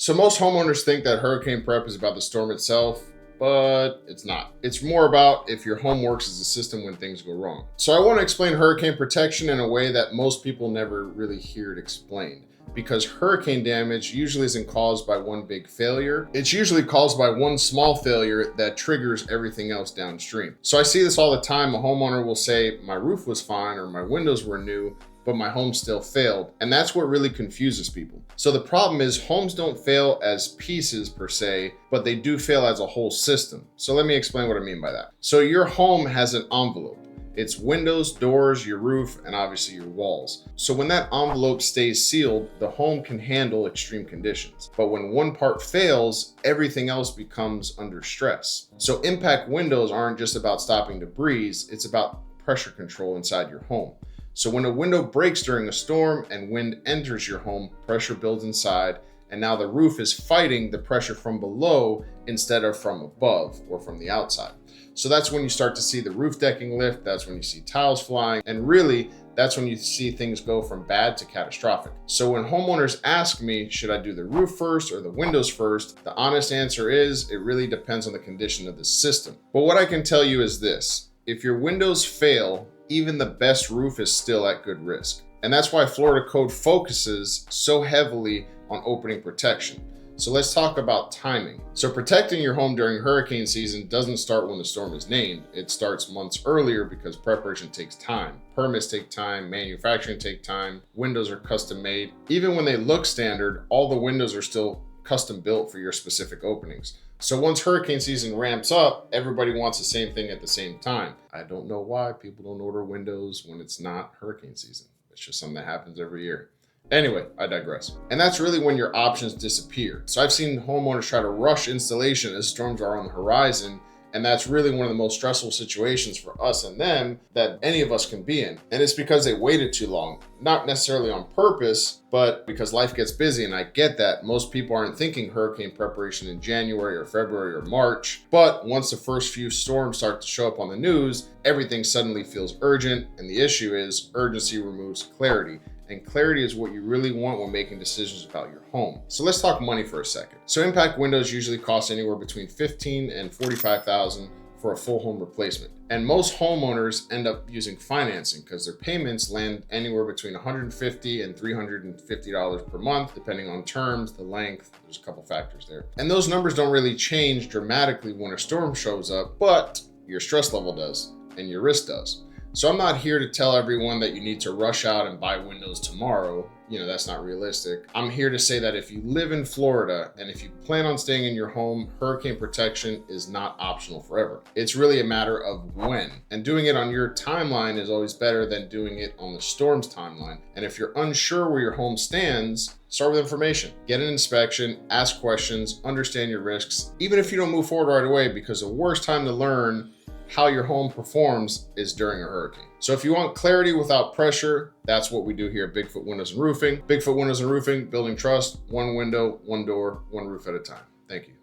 So most homeowners think that hurricane prep is about the storm itself, but it's not. It's more about if your home works as a system when things go wrong. So I want to explain hurricane protection in a way that most people never really hear it explained. Because hurricane damage usually isn't caused by one big failure. It's usually caused by one small failure that triggers everything else downstream. So I see this all the time. A homeowner will say, my roof was fine or my windows were new, but my home still failed. And that's what really confuses people. So the problem is homes don't fail as pieces per se, but they do fail as a whole system. So let me explain what I mean by that. So your home has an envelope. It's windows, doors, your roof, and obviously your walls. So when that envelope stays sealed, the home can handle extreme conditions. But when one part fails, everything else becomes under stress. So impact windows aren't just about stopping debris, it's about pressure control inside your home. So when a window breaks during a storm and wind enters your home, pressure builds inside, and now the roof is fighting the pressure from below instead of from above or from the outside. So that's when you start to see the roof decking lift, that's when you see tiles flying, and really, that's when you see things go from bad to catastrophic. So when homeowners ask me, should I do the roof first or the windows first? The honest answer is, it really depends on the condition of the system. But what I can tell you is this: if your windows fail, even the best roof is still at good risk. And that's why Florida code focuses so heavily on opening protection. So let's talk about timing. So protecting your home during hurricane season doesn't start when the storm is named. It starts months earlier because preparation takes time. Permits take time, manufacturing take time, windows are custom made. Even when they look standard, all the windows are still custom built for your specific openings. So once hurricane season ramps up, everybody wants the same thing at the same time. I don't know why people don't order windows when it's not hurricane season. It's just something that happens every year. Anyway, I digress. And that's really when your options disappear. So I've seen homeowners try to rush installation as storms are on the horizon, and that's really one of the most stressful situations for us and them that any of us can be in. And it's because they waited too long, not necessarily on purpose, but because life gets busy, and I get that. Most people aren't thinking hurricane preparation in January or February or March, but once the first few storms start to show up on the news, everything suddenly feels urgent, and the issue is urgency removes clarity. And clarity is what you really want when making decisions about your home. So let's talk money for a second. So impact windows usually cost anywhere between $15,000 and $45,000 for a full home replacement. And most homeowners end up using financing because their payments land anywhere between $150 and $350 per month, depending on terms, the length. There's a couple factors there. And those numbers don't really change dramatically when a storm shows up, but your stress level does and your risk does. So I'm not here to tell everyone that you need to rush out and buy windows tomorrow. That's not realistic. I'm here to say that if you live in Florida and if you plan on staying in your home, hurricane protection is not optional forever. It's really a matter of when. And doing it on your timeline is always better than doing it on the storm's timeline. And if you're unsure where your home stands, start with information. Get an inspection, ask questions, understand your risks, even if you don't move forward right away, because the worst time to learn how your home performs is during a hurricane. So if you want clarity without pressure, that's what we do here at Bigfoot Windows and Roofing. Bigfoot Windows and Roofing, building trust, one window, one door, one roof at a time. Thank you.